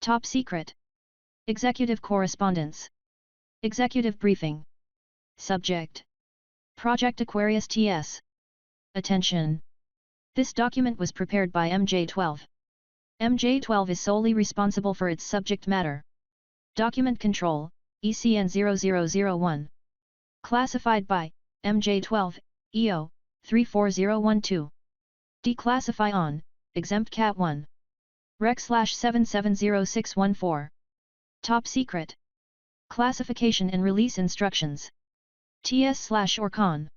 Top secret. Executive correspondence. Executive briefing. Subject. Project Aquarius TS. Attention! This document was prepared by MJ12. MJ12 is solely responsible for its subject matter. Document Control, ECN 0001. Classified by MJ12, EO 34012. Declassify on, exempt Cat 1. Rec/770614. Top secret. Classification and release instructions. TS/ORCON.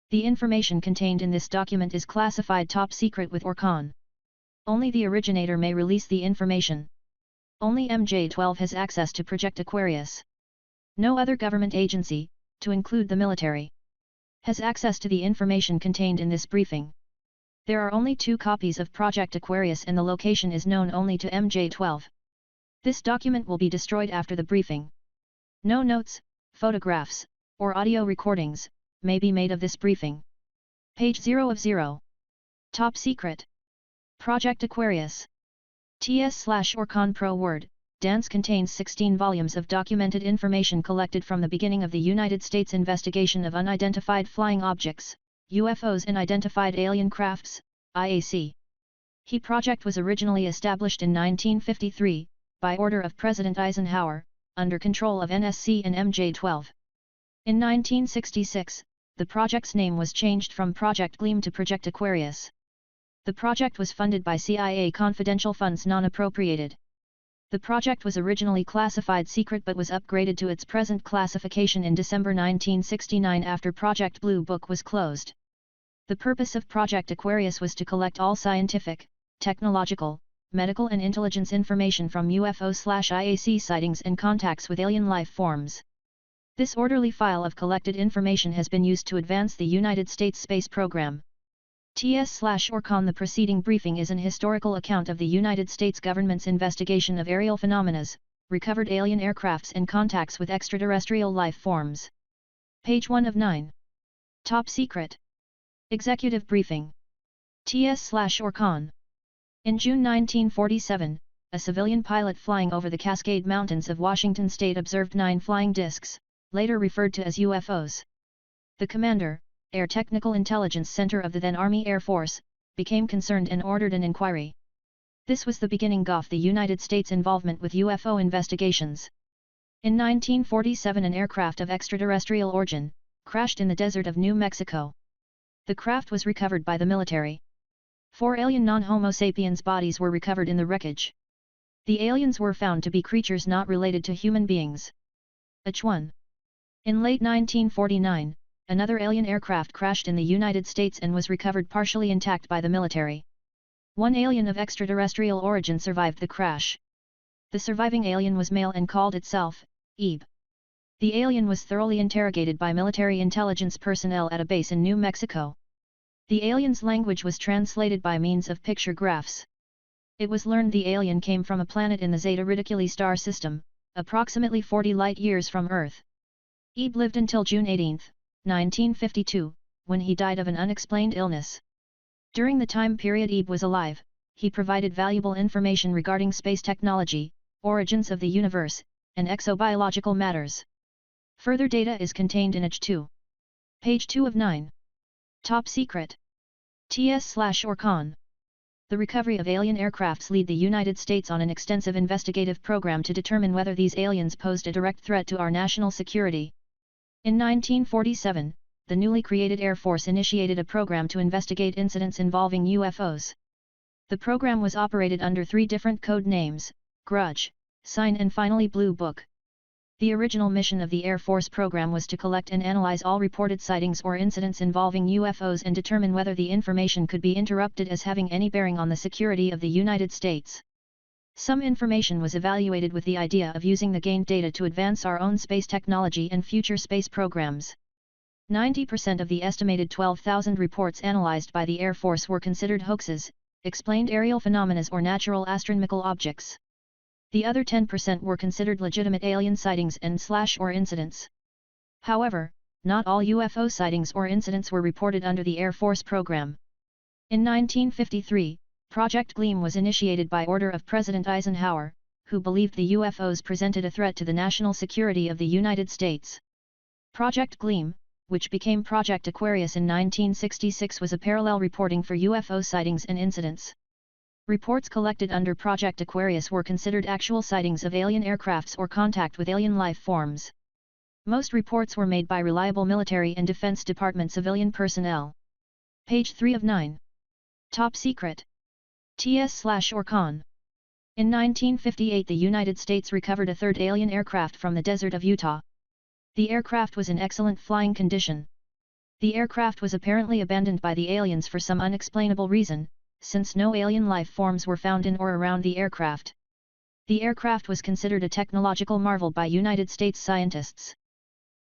The information contained in this document is classified top secret with ORCON. Only the originator may release the information. Only MJ12 has access to Project Aquarius. No other government agency, to include the military, has access to the information contained in this briefing. There are only 2 copies of Project Aquarius and the location is known only to MJ12. This document will be destroyed after the briefing. No notes, photographs, or audio recordings may be made of this briefing. Page 0 of 0. Top secret. Project Aquarius. TS/ORCON Pro Word, Dance contains 16 volumes of documented information collected from the beginning of the United States investigation of unidentified flying objects, UFOs and identified alien crafts, IAC. HE project was originally established in 1953, by order of President Eisenhower, under control of NSC and MJ12. In 1966, the project's name was changed from Project Gleam to Project Aquarius. The project was funded by CIA confidential funds non-appropriated. The project was originally classified secret but was upgraded to its present classification in December 1969 after Project Blue Book was closed. The purpose of Project Aquarius was to collect all scientific, technological, medical and intelligence information from UFO/IAC sightings and contacts with alien life forms. This orderly file of collected information has been used to advance the United States space program. TS/ORCON. The preceding briefing is an historical account of the United States government's investigation of aerial phenomena, recovered alien aircrafts and contacts with extraterrestrial life forms. Page 1 of 9. Top secret. Executive briefing. TS/ORCON. In June 1947, a civilian pilot flying over the Cascade Mountains of Washington state observed 9 flying discs, later referred to as UFOs. The commander, Air Technical Intelligence Center of the then Army Air Force, became concerned and ordered an inquiry. This was the beginning of the United States' involvement with UFO investigations. In 1947 an aircraft of extraterrestrial origin, crashed in the desert of New Mexico. The craft was recovered by the military. 4 alien non-Homo sapiens bodies were recovered in the wreckage. The aliens were found to be creatures not related to human beings. H1. In late 1949, another alien aircraft crashed in the United States and was recovered partially intact by the military. 1 alien of extraterrestrial origin survived the crash. The surviving alien was male and called itself Ebe. The alien was thoroughly interrogated by military intelligence personnel at a base in New Mexico. The alien's language was translated by means of picture graphs. It was learned the alien came from a planet in the Zeta Reticuli star system, approximately 40 light-years from Earth. Ebe lived until June 18, 1952, when he died of an unexplained illness. During the time period Ebe was alive, he provided valuable information regarding space technology, origins of the universe, and exobiological matters. Further data is contained in H2. Page 2 of 9. Top secret. TS/ORCON. The recovery of alien aircrafts lead the United States on an extensive investigative program to determine whether these aliens posed a direct threat to our national security. In 1947, the newly created Air Force initiated a program to investigate incidents involving UFOs. The program was operated under 3 different code names: Grudge, Sign and finally Blue Book. The original mission of the Air Force program was to collect and analyze all reported sightings or incidents involving UFOs and determine whether the information could be interpreted as having any bearing on the security of the United States. Some information was evaluated with the idea of using the gained data to advance our own space technology and future space programs. 90% of the estimated 12,000 reports analyzed by the Air Force were considered hoaxes, explained aerial phenomena or natural astronomical objects. The other 10% were considered legitimate alien sightings and/or incidents. However, not all UFO sightings or incidents were reported under the Air Force program. In 1953, Project Gleam was initiated by order of President Eisenhower, who believed the UFOs presented a threat to the national security of the United States. Project Gleam, which became Project Aquarius in 1966, was a parallel reporting for UFO sightings and incidents. Reports collected under Project Aquarius were considered actual sightings of alien aircrafts or contact with alien life forms. Most reports were made by reliable military and Defense Department civilian personnel. Page 3 of 9. Top Secret. TS/or Con. In 1958, the United States recovered a third alien aircraft from the desert of Utah. The aircraft was in excellent flying condition. The aircraft was apparently abandoned by the aliens for some unexplainable reason, since no alien life forms were found in or around the aircraft. The aircraft was considered a technological marvel by United States scientists.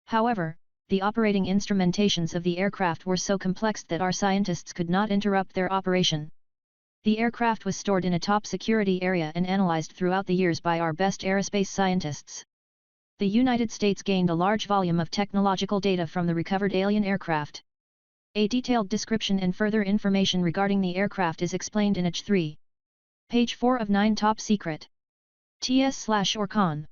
However, the operating instrumentations of the aircraft were so complex that our scientists could not interrupt their operation. The aircraft was stored in a top security area and analyzed throughout the years by our best aerospace scientists. The United States gained a large volume of technological data from the recovered alien aircraft. A detailed description and further information regarding the aircraft is explained in H 3. Page 4 of 9. Top Secret. TS/or Con.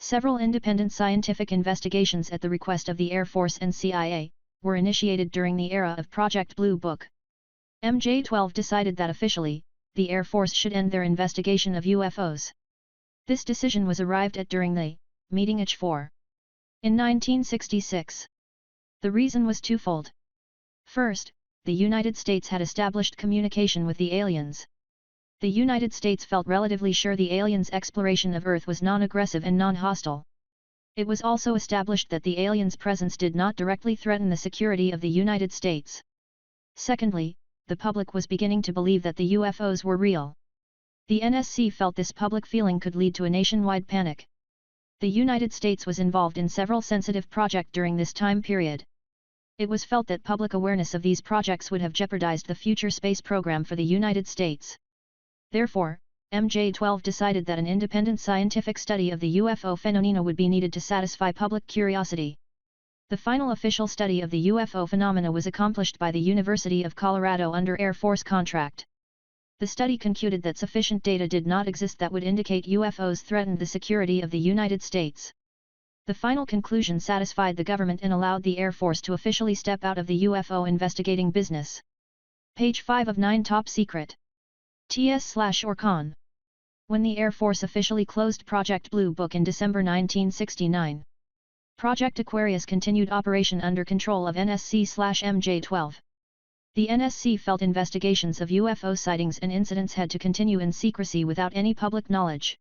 Several independent scientific investigations at the request of the Air Force and CIA were initiated during the era of Project Blue Book. MJ12 decided that officially, the Air Force should end their investigation of UFOs. This decision was arrived at during the meeting H 4. In 1966. The reason was twofold. First, the United States had established communication with the aliens. The United States felt relatively sure the aliens' exploration of Earth was non-aggressive and non-hostile. It was also established that the aliens' presence did not directly threaten the security of the United States. Secondly, the public was beginning to believe that the UFOs were real. The NSC felt this public feeling could lead to a nationwide panic. The United States was involved in several sensitive projects during this time period. It was felt that public awareness of these projects would have jeopardized the future space program for the United States. Therefore, MJ12 decided that an independent scientific study of the UFO phenomena would be needed to satisfy public curiosity. The final official study of the UFO phenomena was accomplished by the University of Colorado under Air Force contract. The study concluded that sufficient data did not exist that would indicate UFOs threatened the security of the United States. The final conclusion satisfied the government and allowed the Air Force to officially step out of the UFO investigating business. Page 5 of 9. Top Secret. TS/or Con. When the Air Force officially closed Project Blue Book in December 1969, Project Aquarius continued operation under control of NSC/MJ12. The NSC felt investigations of UFO sightings and incidents had to continue in secrecy without any public knowledge.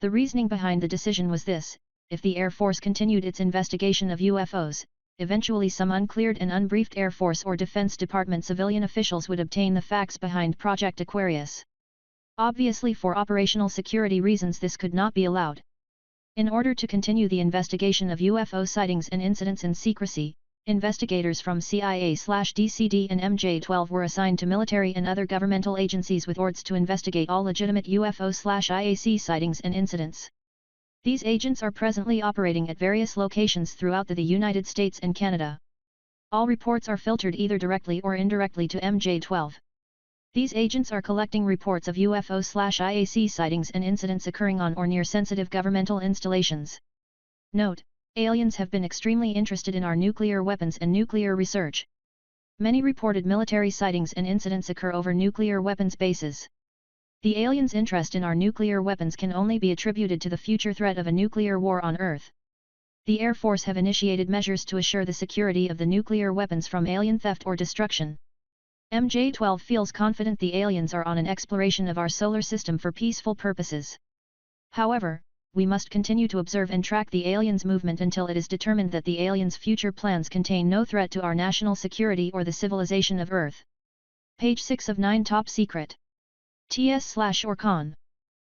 The reasoning behind the decision was this: if the Air Force continued its investigation of UFOs, eventually some uncleared and unbriefed Air Force or Defense Department civilian officials would obtain the facts behind Project Aquarius. Obviously, for operational security reasons, this could not be allowed. In order to continue the investigation of UFO sightings and incidents in secrecy, investigators from CIA/DCD and MJ12 were assigned to military and other governmental agencies with orders to investigate all legitimate UFO/IAC sightings and incidents. These agents are presently operating at various locations throughout the United States and Canada. All reports are filtered either directly or indirectly to MJ12. These agents are collecting reports of UFO/IAC sightings and incidents occurring on or near sensitive governmental installations. Note: aliens have been extremely interested in our nuclear weapons and nuclear research. Many reported military sightings and incidents occur over nuclear weapons bases. The aliens' interest in our nuclear weapons can only be attributed to the future threat of a nuclear war on Earth. The Air Force have initiated measures to assure the security of the nuclear weapons from alien theft or destruction. MJ12 feels confident the aliens are on an exploration of our solar system for peaceful purposes. However, we must continue to observe and track the aliens' movement until it is determined that the aliens' future plans contain no threat to our national security or the civilization of Earth. Page 6 of 9. Top Secret. TS/or Con.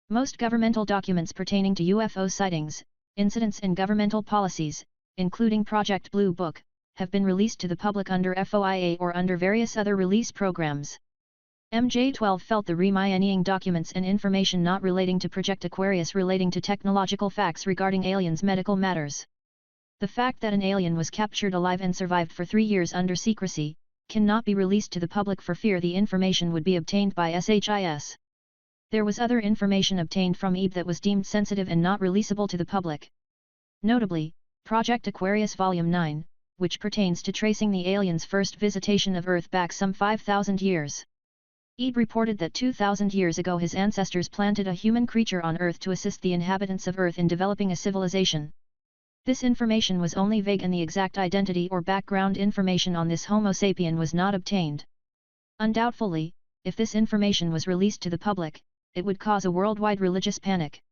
Most governmental documents pertaining to UFO sightings, incidents and governmental policies, including Project Blue Book, have been released to the public under FOIA or under various other release programs. MJ12 felt the remaining documents and information not relating to Project Aquarius relating to technological facts regarding aliens' medical matters. The fact that an alien was captured alive and survived for 3 years under secrecy, cannot be released to the public for fear the information would be obtained by SHIS. There was other information obtained from EBE that was deemed sensitive and not releasable to the public. Notably, Project Aquarius Volume 9, which pertains to tracing the aliens' first visitation of Earth back some 5,000 years. EBE reported that 2,000 years ago his ancestors planted a human creature on Earth to assist the inhabitants of Earth in developing a civilization. This information was only vague and the exact identity or background information on this Homo sapien was not obtained. Undoubtedly, if this information was released to the public, it would cause a worldwide religious panic.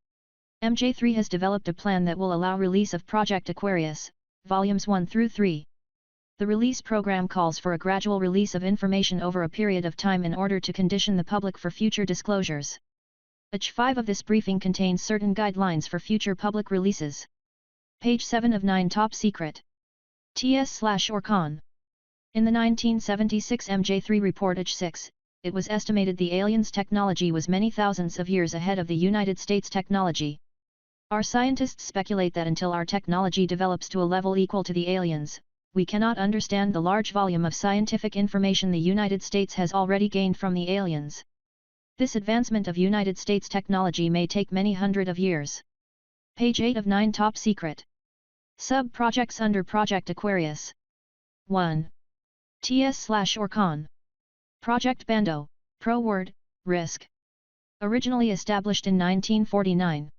MJ3 has developed a plan that will allow release of Project Aquarius, Volumes 1 through 3. The release program calls for a gradual release of information over a period of time in order to condition the public for future disclosures. Page 5 of this briefing contains certain guidelines for future public releases. Page 7 of 9 Top Secret. TS/ORCON. In the 1976 MJ3 report Page 6, it was estimated the aliens' technology was many thousands of years ahead of the United States technology. Our scientists speculate that until our technology develops to a level equal to the aliens, we cannot understand the large volume of scientific information the United States has already gained from the aliens. This advancement of United States technology may take many hundred of years. Page 8 of 9 Top Secret. Sub-projects under Project Aquarius. 1. TS/ORCON. Project Bando, Pro-Word, Risk. Originally established in 1949.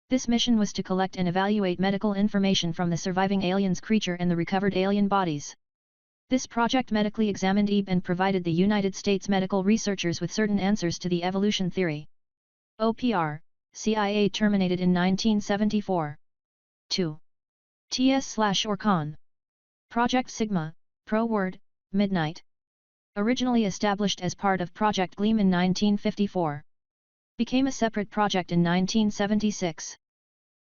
This mission was to collect and evaluate medical information from the surviving aliens creature and the recovered alien bodies. This project medically examined EBE and provided the United States medical researchers with certain answers to the evolution theory. OPR, CIA terminated in 1974. 2. TS/ORCON. Project Sigma, Pro-Word, Midnight. Originally established as part of Project Gleam in 1954. Became a separate project in 1976.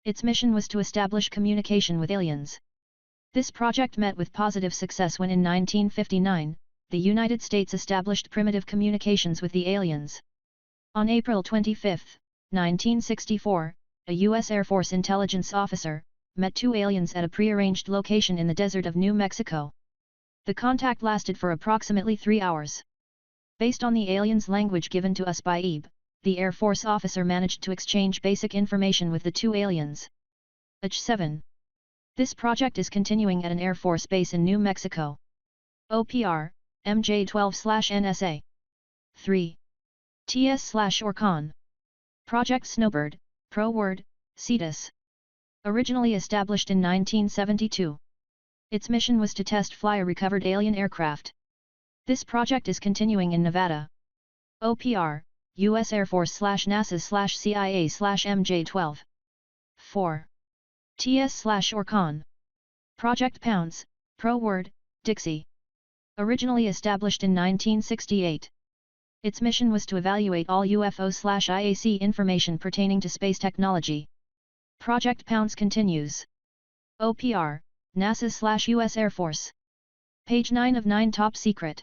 Its mission was to establish communication with aliens. This project met with positive success when in 1959, the United States established primitive communications with the aliens. On April 25, 1964, a U.S. Air Force intelligence officer met two aliens at a prearranged location in the desert of New Mexico. The contact lasted for approximately 3 hours. Based on the aliens' language given to us by EBE, the Air Force officer managed to exchange basic information with the two aliens. Page 7. This project is continuing at an Air Force base in New Mexico. OPR, MJ12/NSA. 3. TS/ORCON. Project Snowbird, Pro-Word, Cetus. Originally established in 1972. Its mission was to test fly a recovered alien aircraft. This project is continuing in Nevada. OPR, U.S. Air Force/NASA/CIA/MJ12. 4. TS/ORCON. Project Pounce, Pro-Word, Dixie. Originally established in 1968. Its mission was to evaluate all UFO/IAC information pertaining to space technology. Project Pounce continues. OPR, NASA/US Air Force. Page 9 of 9 Top Secret.